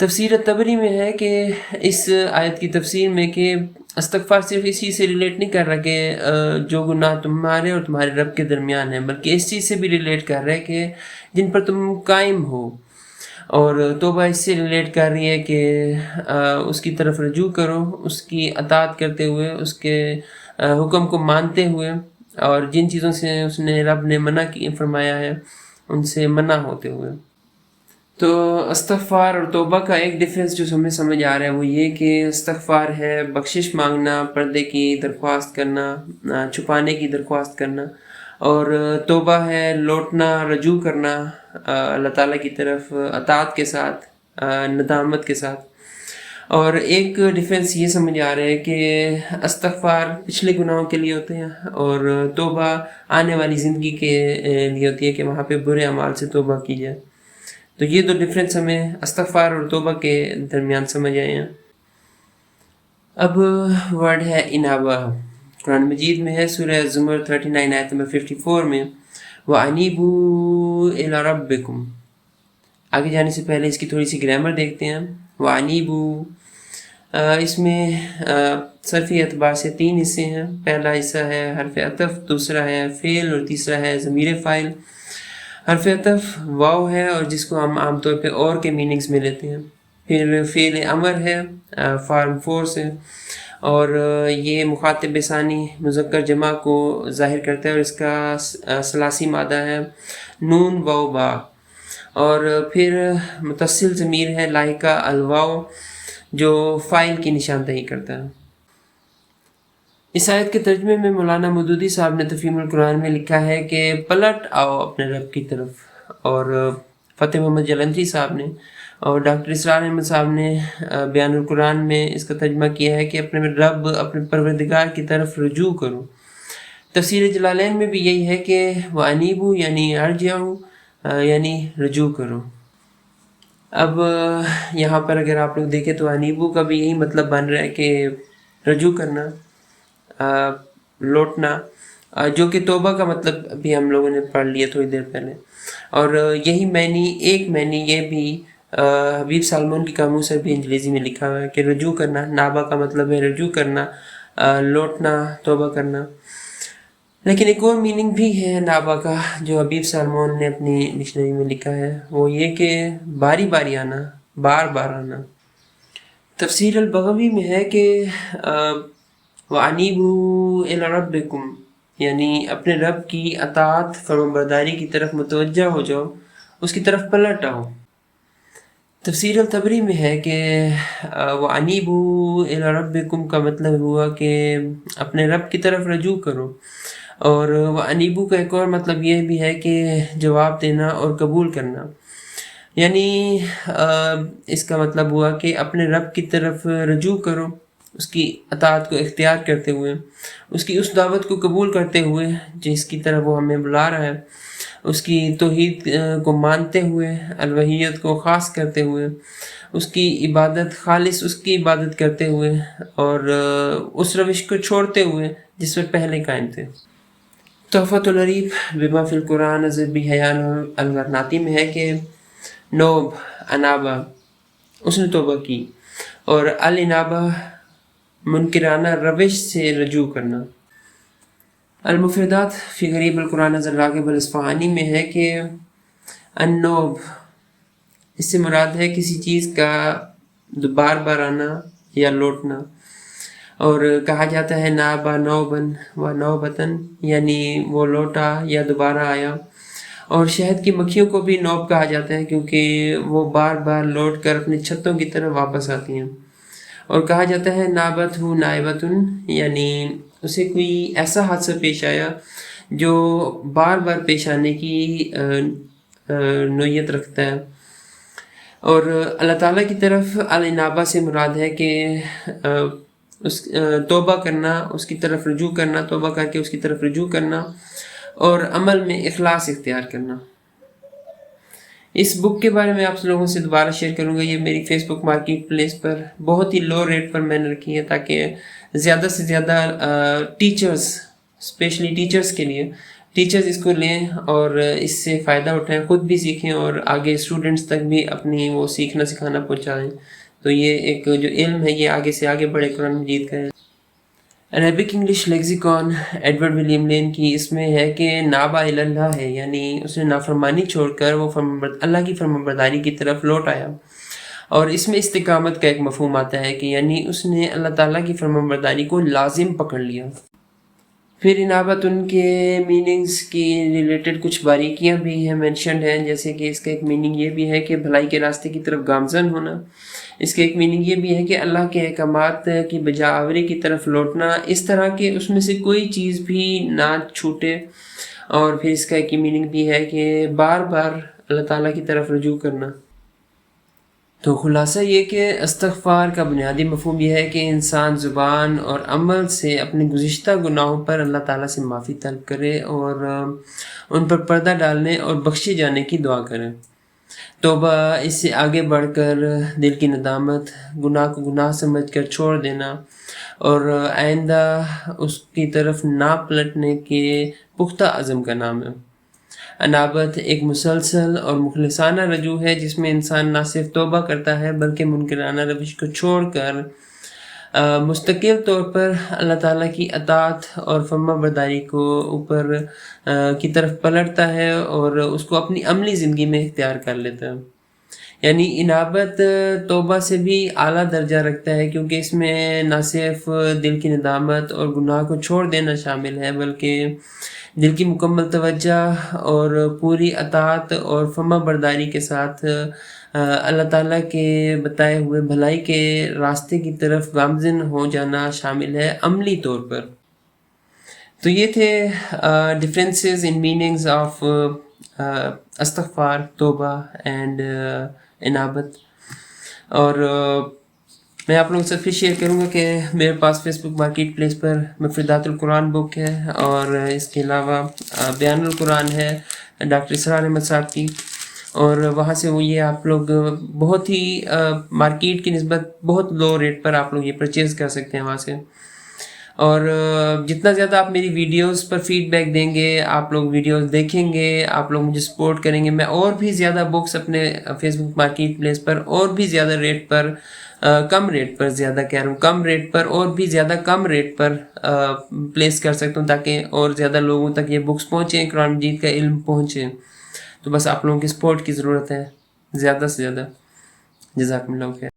تفسیر تبری میں ہے کہ اس آیت کی تفسیر میں کہ استغفار صرف اسی سے ریلیٹ نہیں کر رہا کہ جو گناہ تمہارے اور تمہارے رب کے درمیان ہیں، بلکہ اس چیز سے بھی ریلیٹ کر رہا ہے کہ جن پر تم قائم ہو، اور توبہ اس سے ریلیٹ کر رہی ہے کہ اس کی طرف رجوع کرو، اس کی اطاعت کرتے ہوئے، اس کے حکم کو مانتے ہوئے، اور جن چیزوں سے اس نے رب نے منع فرمایا ہے ان سے منع ہوتے ہوئے۔ تو استغفار اور توبہ کا ایک ڈیفرنس جو ہمیں سمجھ آ رہا ہے وہ یہ کہ استغفار ہے بخشش مانگنا، پردے کی درخواست کرنا، چھپانے کی درخواست کرنا، اور توبہ ہے لوٹنا، رجوع کرنا اللہ تعالیٰ کی طرف اطاعت کے ساتھ، ندامت کے ساتھ۔ اور ایک ڈیفرنس یہ سمجھ آ رہا ہے کہ استغفار پچھلے گناہوں کے لیے ہوتے ہیں، اور توبہ آنے والی زندگی کے لیے ہوتی ہے کہ وہاں پہ برے اعمال سے توبہ کی جائے۔ تو یہ دو ڈفرینس ہمیں استغفار اور توبہ کے درمیان سمجھ آئے ہیں۔ اب ورڈ ہے انابہ، قرآن مجید میں ہے سورہ زمر 39 آیت نمبر 54 میں، وَأَنِيبُوا إِلَىٰ رَبِّكُمْ۔ آگے جانے سے پہلے اس کی تھوڑی سی گرامر دیکھتے ہیں۔ وَأَنِيبُوا، اس میں صرفی اعتبار سے 3 حصے ہیں۔ پہلا حصہ ہے حرف عطف، دوسرا ہے فعل، اور تیسرا ہے ضمیر فاعل۔ حرف عطف واو ہے، اور جس کو ہم عام طور پہ اور کے میننگز میں لیتے ہیں۔ پھر فعل امر ہے فارم 4 سے، اور یہ مخاطب ثانی مذکر جمع کو ظاہر کرتا ہے، اور اس کا ثلاثی مادہ ہے نون واو با۔ اور پھر متصل ضمیر ہے لاحقہ الواو، جو فاعل کی نشاندہی کرتا ہے۔ اس آیت کے ترجمے میں مولانا مودودی صاحب نے تفہیم القرآن میں لکھا ہے کہ پلٹ آؤ اپنے رب کی طرف، اور فتح محمد جلندری صاحب نے اور ڈاکٹر اسرار احمد صاحب نے بیان القرآن میں اس کا ترجمہ کیا ہے کہ اپنے رب، اپنے پروردگار کی طرف رجوع کرو۔ تفسیر جلالین میں بھی یہی ہے کہ وَأَنِيبُوا یعنی ارجعوا یعنی رجوع کرو۔ اب یہاں پر اگر آپ لوگ دیکھیں تو انیبو کا بھی یہی مطلب بن رہا ہے کہ رجوع کرنا، لوٹنا، جو کہ توبہ کا مطلب بھی ہم لوگوں نے پڑھ لیا تھوڑی دیر پہلے۔ اور یہی معنی، ایک معنی یہ بھی حبیب سالمون کی قاموس عربی انگریزی میں لکھا ہوا ہے کہ رجوع کرنا، نابہ کا مطلب ہے رجوع کرنا، لوٹنا، توبہ کرنا۔ لیکن ایک اور میننگ بھی ہے نابہ کا جو حبیب سالمون نے اپنی ڈکشنری میں لکھا ہے، وہ یہ کہ باری باری آنا، بار بار آنا۔ تفسیر البغوی میں ہے کہ وَأَنِيبُوا إِلَىٰ رَبِّكُمْ یعنی اپنے رب کی اطاعت، فرمانبرداری کی طرف متوجہ ہو جاؤ، اس کی طرف پلٹ آؤ۔ تفسیر الطبری میں ہے کہ وَأَنِيبُوا إِلَىٰ رَبِّكُمْ کا مطلب ہوا کہ اپنے رب کی طرف رجوع کرو، اور وَأَنِيبُوا کا ایک اور مطلب یہ بھی ہے کہ جواب دینا اور قبول کرنا، یعنی اس کا مطلب ہوا کہ اپنے رب کی طرف رجوع کرو، اس کی اطاعت کو اختیار کرتے ہوئے، اس کی اس دعوت کو قبول کرتے ہوئے جس کی طرف وہ ہمیں بلا رہا ہے، اس کی توحید کو مانتے ہوئے، الوہیت کو خاص کرتے ہوئے، اس کی عبادت خالص، اس کی عبادت کرتے ہوئے، اور اس روش کو چھوڑتے ہوئے جس پر پہلے قائم تھے۔ تحفۃ العریب بما فی القرآن ضربی حیان الغرناطی میں ہے کہ نوب، انابہ، اس نے توبہ کی، اور الانابہ منکرانہ روش سے رجوع کرنا۔ المفردات فی غریب القرآن الراغب الاصفہانی میں ہے کہ النوب، اس سے مراد ہے کسی چیز کا بار بار آنا یا لوٹنا، اور کہا جاتا ہے نابا نوبن و نوبتن یعنی وہ لوٹا یا دوبارہ آیا۔ اور شہد کی مکھیوں کو بھی نوب کہا جاتا ہے کیونکہ وہ بار بار لوٹ کر اپنی چھتوں کی طرف واپس آتی ہیں۔ اور کہا جاتا ہے نابت ہو نائبتن یعنی اسے کوئی ایسا حادثہ پیش آیا جو بار بار پیش آنے کی نوعیت رکھتا ہے۔ اور اللہ تعالیٰ کی طرف الانابہ سے مراد ہے کہ اس توبہ کرنا، اس کی طرف رجوع کرنا، توبہ کر کے اس کی طرف رجوع کرنا، اور عمل میں اخلاص اختیار کرنا۔ اس بک کے بارے میں آپ لوگوں سے دوبارہ شیئر کروں گا، یہ میری فیس بک مارکیٹ پلیس پر بہت ہی لو ریٹ پر میں نے رکھی ہے تاکہ زیادہ سے زیادہ ٹیچرز، اسپیشلی ٹیچرز کے لیے ٹیچرز اس کو لیں اور اس سے فائدہ اٹھائیں، خود بھی سیکھیں اور آگے اسٹوڈنٹس تک بھی اپنی وہ سیکھنا سکھانا پہنچائیں. تو یہ ایک جو علم ہے یہ آگے سے آگے بڑھے قرآن مجید کا ہے. Arabic English lexicon Edward William لین کی اس میں ہے کہ نابا اللہ ہے، یعنی اس نے نافرمانی چھوڑ کر وہ اللہ کی فرمانبرداری کی طرف لوٹ آیا. اور اس میں استقامت کا ایک مفہوم آتا ہے کہ یعنی اس نے اللہ تعالیٰ کی فرمانبرداری کو لازم پکڑ لیا. پھر انابت ان کے میننگز کی ریلیٹڈ کچھ باریکیاں بھی ہیں مینشنڈ ہیں، جیسے کہ اس کا ایک میننگ یہ بھی ہے کہ بھلائی کے راستے کی طرف گامزن ہونا. اس کا ایک میننگ یہ بھی ہے کہ اللہ کے احکامات کی بجا آوری کی طرف لوٹنا، اس طرح کہ اس میں سے کوئی چیز بھی نہ چھوٹے. اور پھر اس کا ایک میننگ بھی ہے کہ بار بار اللہ تعالیٰ کی طرف رجوع کرنا. تو خلاصہ یہ کہ استغفار کا بنیادی مفہوم یہ ہے کہ انسان زبان اور عمل سے اپنے گزشتہ گناہوں پر اللہ تعالیٰ سے معافی طلب کرے اور ان پر پردہ ڈالنے اور بخشے جانے کی دعا کرے. توبہ اس سے آگے بڑھ کر دل کی ندامت، گناہ کو گناہ سمجھ کر چھوڑ دینا اور آئندہ اس کی طرف نہ پلٹنے کے پختہ عزم کا نام ہے. انابت ایک مسلسل اور مخلصانہ رجوع ہے جس میں انسان نہ صرف توبہ کرتا ہے بلکہ منکرانہ روش کو چھوڑ کر مستقل طور پر اللہ تعالیٰ کی اطاعت اور فرما برداری کو اوپر کی طرف پلٹتا ہے اور اس کو اپنی عملی زندگی میں اختیار کر لیتا ہے. یعنی انابت توبہ سے بھی اعلیٰ درجہ رکھتا ہے کیونکہ اس میں نہ صرف دل کی ندامت اور گناہ کو چھوڑ دینا شامل ہے بلکہ دل کی مکمل توجہ اور پوری اطاعت اور فرما برداری کے ساتھ اللہ تعالیٰ کے بتائے ہوئے بھلائی کے راستے کی طرف گامزن ہو جانا شامل ہے عملی طور پر. تو یہ تھے ڈفرینسز ان میننگز آف استغفار، توبہ اینڈ انابت. اور میں آپ لوگوں سے پھر شیئر کروں گا کہ میرے پاس فیس بک مارکیٹ پلیس پر مفردات القرآن بک ہے اور اس کے علاوہ بیان القرآن ہے ڈاکٹر اسرار احمد صاحب کی، اور وہاں سے وہ یہ آپ لوگ بہت ہی مارکیٹ کی نسبت بہت لو ریٹ پر آپ لوگ یہ پرچیز کر سکتے ہیں وہاں سے. اور جتنا زیادہ آپ میری ویڈیوز پر فیڈ بیک دیں گے، آپ لوگ ویڈیوز دیکھیں گے، آپ لوگ مجھے سپورٹ کریں گے، میں اور بھی زیادہ بکس اپنے فیس بک مارکیٹ پلیس پر اور بھی زیادہ ریٹ پر، کم ریٹ پر، زیادہ کہہ رہا ہوں کم ریٹ پر، اور بھی زیادہ کم ریٹ پر پلیس کر سکتا ہوں تاکہ اور زیادہ لوگوں تک یہ بکس پہنچیں، قرآن مجید کا علم پہنچے. تو بس آپ لوگوں کی سپورٹ کی ضرورت ہے زیادہ سے زیادہ. جزاکم اللہ خیر.